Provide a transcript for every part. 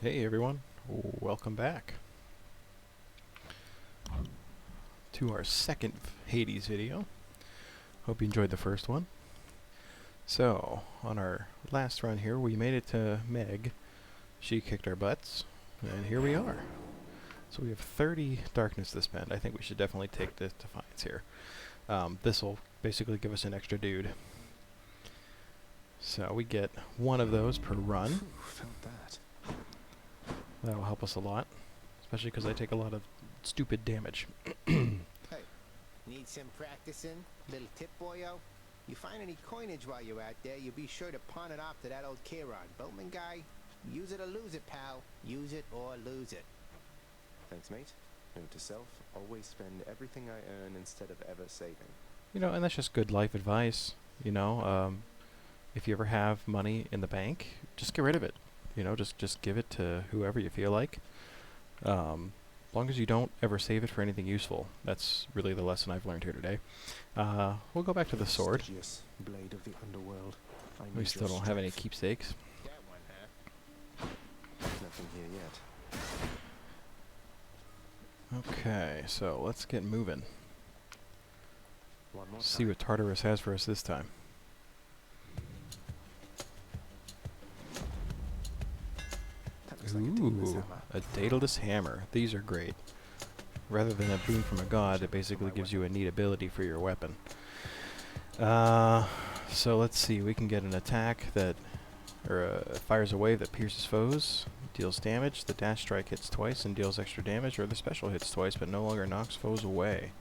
Hey everyone, welcome back to our second Hades video. Hope you enjoyed the first one. So, on our last run here, we made it to Meg. She kicked our butts, and here we are. So we have 30 darkness to spend. I think we should definitely take the Defiance here. This will basically give us an extra dude. So we get one of those per run. Felt that. That'll help us a lot, especially because I take a lot of stupid damage. Hey, need some practicing? Little tip, boyo? You find any coinage while you're out there, you be sure to pawn it off to that old Kieran boatman guy. Use it or lose it, pal. Use it or lose it. Thanks, mate. Note to self, always spend everything I earn instead of ever saving. You know, and that's just good life advice. You know, if you ever have money in the bank, just get rid of it. You know, just give it to whoever you feel like. As long as you don't ever save it for anything useful. That's really the lesson I've learned here today. We'll go back to the sword. Prestigious blade of the underworld. I We need still your don't have any strength. keepsakes. That one, huh? Nothing here yet. Okay, so let's get moving. One more See time. what Tartarus has for us this time. That looks like a demon Ooh, hammer. a Daedalus hammer. These are great. Rather than a boon from a god, it basically gives you a neat ability for your weapon. So let's see. We can get an attack that, fires a wave that pierces foes, deals damage. The dash strike hits twice and deals extra damage, or the special hits twice but no longer knocks foes away.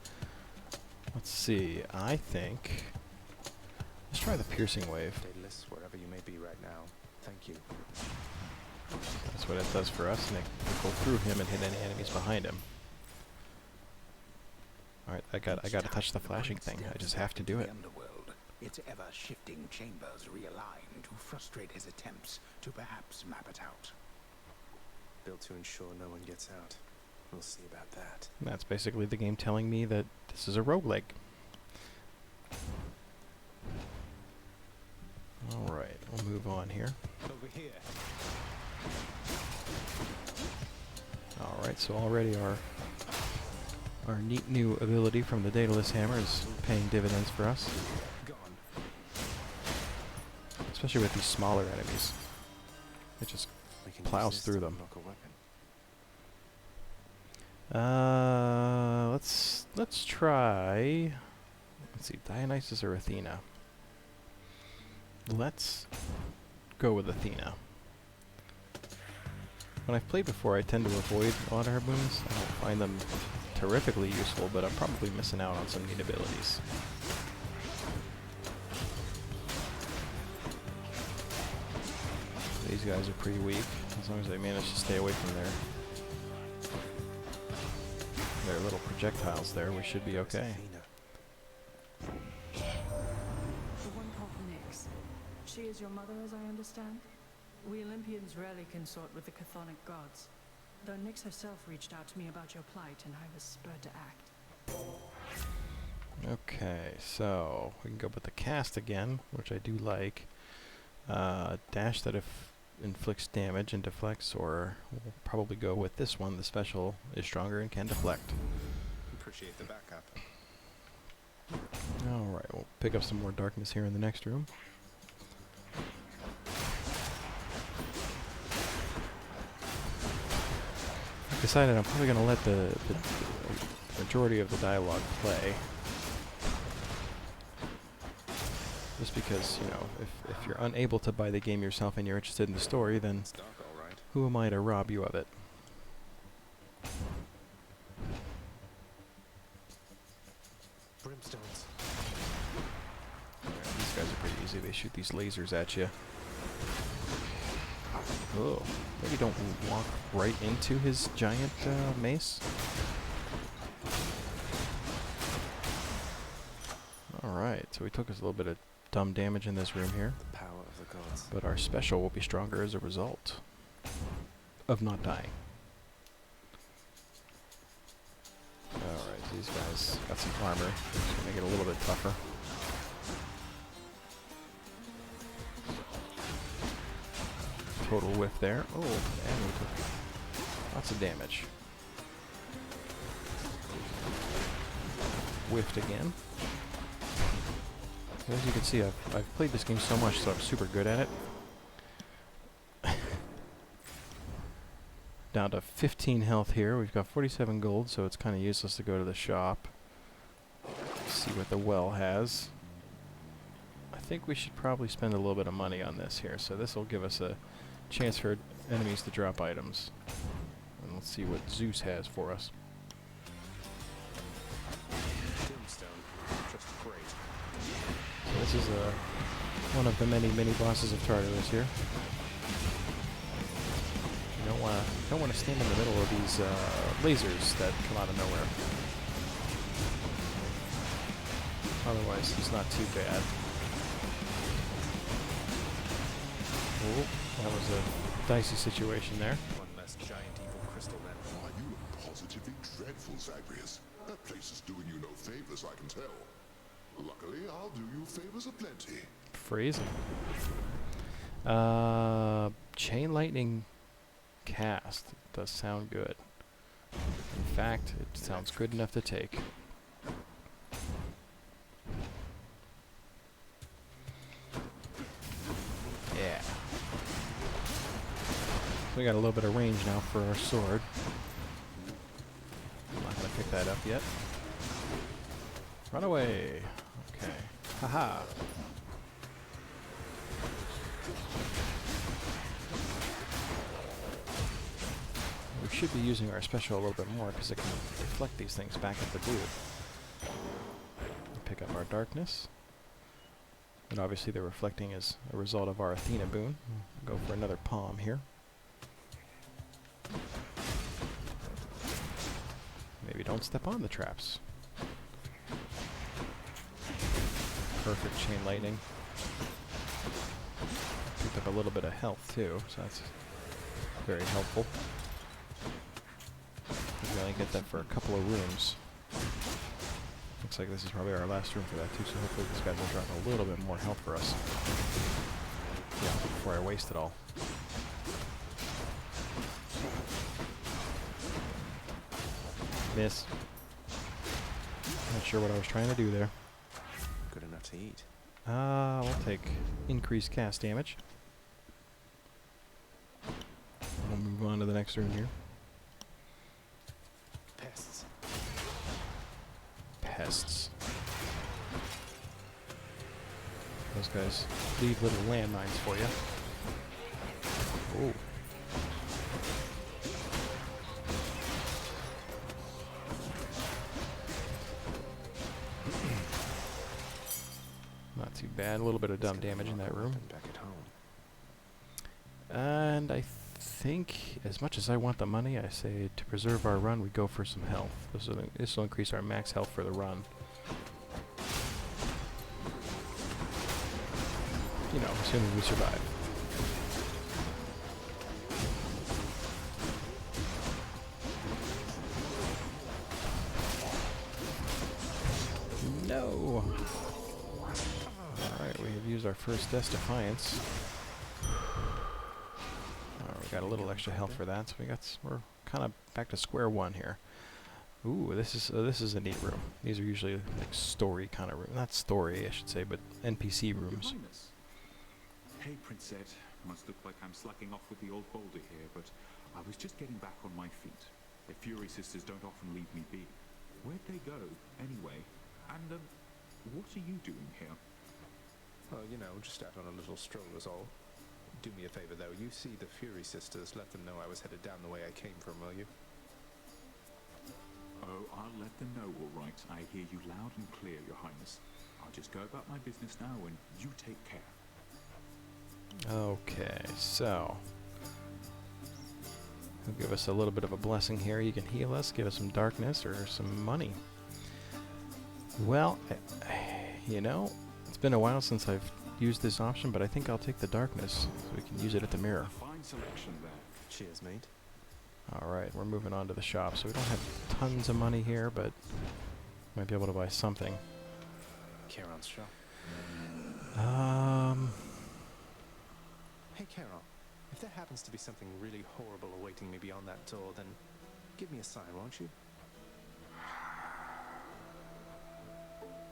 Let's see. I think let's try the piercing wave. Daedalus, wherever you may be right now. Thank you. That's what it does for us, and it will go through him and hit any enemies behind him. Alright, I gotta touch the flashing thing. I just have to do it. The Underworld, its ever-shifting chambers realign to frustrate his attempts to perhaps map it out. Built to ensure no one gets out. We'll see about that. And that's basically the game telling me that this is a roguelike. Alright, we'll move on here. Over here. Alright, so already our neat new ability from the Daedalus hammer is paying dividends for us. Gone. Especially with these smaller enemies. It just We can plows use this through to them. unlock a weapon. Let's try. Let's see, Dionysus or Athena. Let's go with Athena. When I've played before, I tend to avoid a lot of her boons. I don't find them terrifically useful, but I'm probably missing out on some neat abilities. These guys are pretty weak, as long as they manage to stay away from their little projectiles there, we should be There's okay. Athena. The one called Nyx. She is your mother, as I understand? We Olympians rarely consort with the chthonic gods, though Nyx herself reached out to me about your plight, and I was spurred to act. Okay, so we can go with the cast again, which I do like. Dash that inflicts damage and deflects, or we'll probably go with this one. The special is stronger and can deflect. Appreciate the backup. Alright, we'll pick up some more darkness here in the next room. I've decided I'm probably going to let the majority of the dialogue play. Just because, you know, if you're unable to buy the game yourself and you're interested in the story, then It's dark, all right. who am I to rob you of it? Brimstones. Alright, these guys are pretty easy. They shoot these lasers at you. Oh, maybe don't walk right into his giant mace. Alright, so we took us a little bit of dumb damage in this room here, The power of the gods. but our special will be stronger as a result of not dying. Alright, these guys got some armor, which is going to make it a little bit tougher. total whiff there. Oh, and we took lots of damage. Whiffed again. As you can see, I've played this game so much, so I'm super good at it. Down to 15 health here. We've got 47 gold, so it's kind of useless to go to the shop. See what the well has. I think we should probably spend a little bit of money on this here, so this will give us a chance for enemies to drop items. And let's see what Zeus has for us. Tombstone. Just great. So this is one of the many bosses of Tartarus here. You don't want to stand in the middle of these lasers that come out of nowhere. Otherwise, it's not too bad. Oh, that was a dicey situation there. One less giant evil crystal then. Why, you look positively dreadful, Zagreus. That place is doing you no favors, I can tell. Luckily, I'll do you favors aplenty. Phrasing. Chain lightning cast does sound good. In fact, it sounds good enough to take. Yeah. So we got a little bit of range now for our sword. I'm not gonna pick that up yet. Run away. Okay. Haha. We should be using our special a little bit more because it can reflect these things back at the booth. Pick up our darkness. And obviously the reflecting is a result of our Athena boon. Go for another palm here. Maybe don't step on the traps. Perfect chain lightning. Picked up a little bit of health too, so that's very helpful. We only get that for a couple of rooms. Looks like this is probably our last room for that too, so hopefully this guy will drop a little bit more health for us. Yeah, before I waste it all. Miss. Not sure what I was trying to do there. Good enough to eat. We'll take increased cast damage. We'll move on to the next room here. Pests. Pests. Those guys leave little landmines for you. Oh. Not too bad. A little bit of dumb damage in that room. Back at home. And I think, as much as I want the money, I say to preserve our run, we go for some health. This will increase our max health for the run. You know, assuming we survive. No! Alright, we have used our first Defiance. We got a little extra health for that, so we're kind of back to square one here. Ooh, this is a neat room. These are usually like story kind of room, not story I should say, but NPC rooms. Your Highness. Hey, Princette. Must look like I'm slacking off with the old boulder here, but I was just getting back on my feet. The Fury Sisters don't often leave me be. Where'd they go, anyway? And, what are you doing here? Well, you know, just out on a little stroll is all. Do me a favor, though. You see the Fury Sisters, let them know I was headed down the way I came from, will you? Oh, I'll let them know, all right. I hear you loud and clear, Your Highness. I'll just go about my business now, and you take care. Okay, so he'll give us a little bit of a blessing here. You can heal us, give us some darkness or some money. Well, you know, it's been a while since I've used this option, but I think I'll take the darkness so we can use it at the mirror. A fine selection there. Cheers, mate. Alright, we're moving on to the shop. So we don't have tons of money here, but might be able to buy something. Charon's shop. Um... Hey, Charon. If there happens to be something really horrible awaiting me beyond that door, then give me a sign, won't you?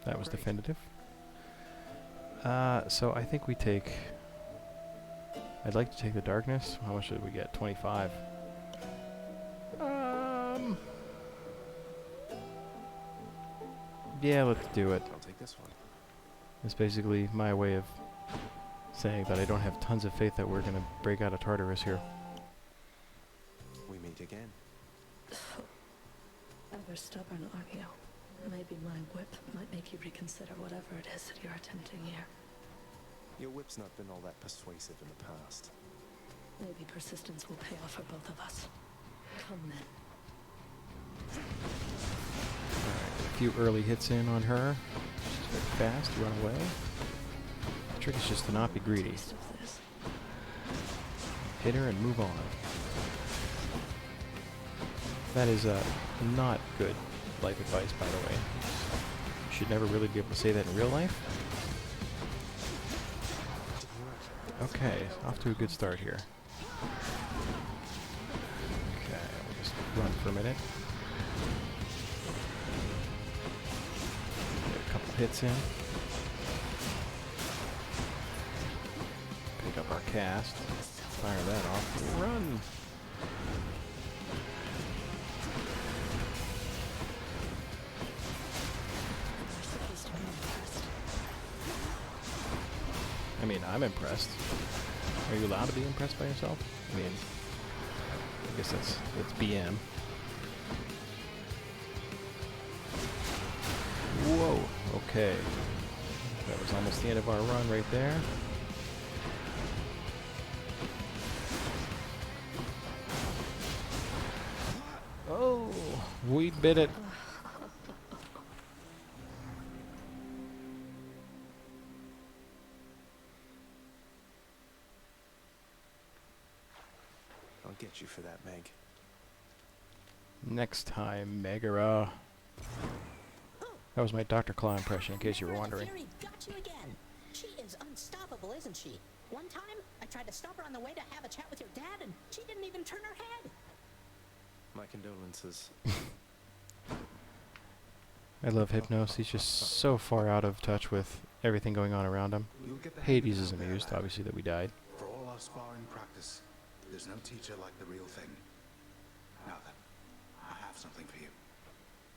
That was Great. definitive. So I think we take... I'd like to take the darkness. How much did we get? 25. Yeah, let's do it. I'll take this one. It's basically my way of saying that I don't have tons of faith that we're going to break out of Tartarus here. We meet again. Ever stubborn, are you? Maybe my whip might make you reconsider whatever it is that you're attempting here. Your whip's not been all that persuasive in the past. Maybe persistence will pay off for both of us. Come then. Alright, a few early hits in on her. She's very fast, run away. The trick is just to not be greedy. Taste of this. Hit her and move on. That is not good life advice, by the way. You should never really be able to say that in real life. Okay, off to a good start here. Okay, we'll just run for a minute. Get a couple hits in. Pick up our cast. Fire that off. Run! I mean, I'm impressed. Are you allowed to be impressed by yourself? I mean, I guess it's BM. Whoa, okay. That was almost the end of our run right there. Oh, we bit it. I'll get you for that, Meg. Next time, Megara. That was my Dr. Claw impression, in case you were wondering. Fury got you again. She is unstoppable, isn't she? One time, I tried to stop her on the way to have a chat with your dad, and she didn't even turn her head. My condolences. I love Hypnos. He's just so far out of touch with everything going on around him. You'll get the hang of Hades it is out there, amused, lad. obviously, that we died. For all our sparring practice, there's no teacher like the real thing. Now then, I have something for you.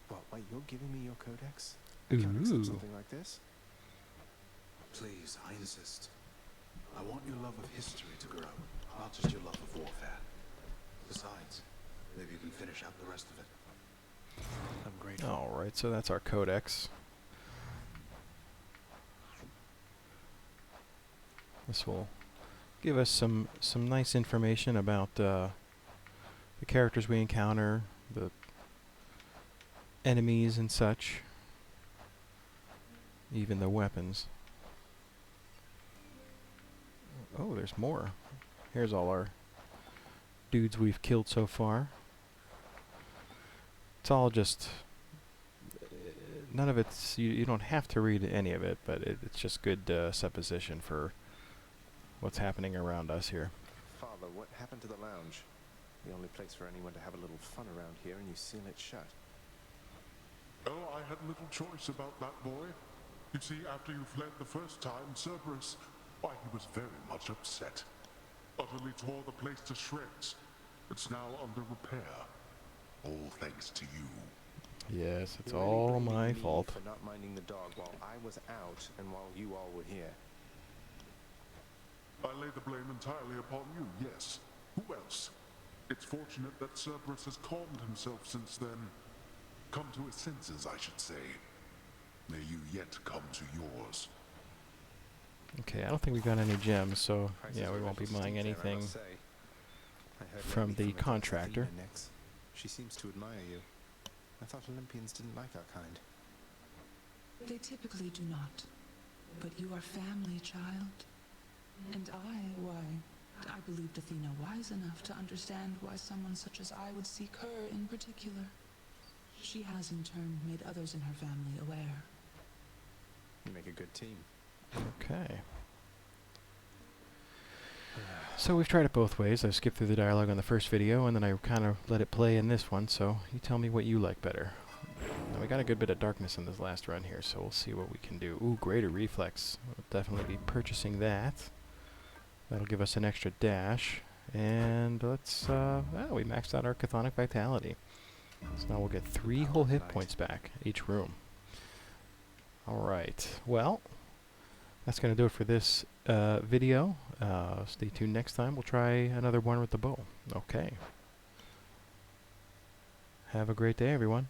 What, wait, you're giving me your codex? I can't accept Ooh. something like this. Please, I insist. I want your love of history to grow, not just your love of warfare. Besides, maybe you can finish out the rest of it. I'm grateful. Alright, so that's our codex. This will give us some nice information about the characters we encounter, the enemies and such, even the weapons. Oh, there's more. Here's all our dudes we've killed so far. It's all just... none of it's... You don't have to read any of it, but it's just good supposition for what's happening around us here. Father, what happened to the lounge? The only place for anyone to have a little fun around here, and you seal it shut. Oh, I had little choice about that boy. You see, after you fled the first time, Cerberus, why, he was very much upset. Utterly tore the place to shreds. It's now under repair. All thanks to you. Yes, it's You're really all blaming my me fault. for not minding the dog while I was out and while you all were here. I lay the blame entirely upon you, yes. Who else? It's fortunate that Cerberus has calmed himself since then. Come to his senses, I should say. May you yet come to yours. Okay, I don't think we got any gems, so Prices yeah, we are won't be awful buying steep there, I anything must say. I heard from lately the from a contractor. Athena Nix. She seems to admire you. I thought Olympians didn't like our kind. They typically do not. But you are family, child. And I believed Athena wise enough to understand why someone such as I would seek her in particular. She has in turn made others in her family aware. You make a good team. Okay. So we've tried it both ways. I skipped through the dialogue on the first video, and then I kind of let it play in this one, so you tell me what you like better. Now we got a good bit of darkness in this last run here, so we'll see what we can do. Ooh, greater reflex. We'll definitely be purchasing that. That'll give us an extra dash. And let's, we maxed out our chthonic vitality. So now we'll get 3 whole hit points back each room. Alright, well, that's going to do it for this video. Stay tuned next time. We'll try another one with the bow. Okay. Have a great day, everyone.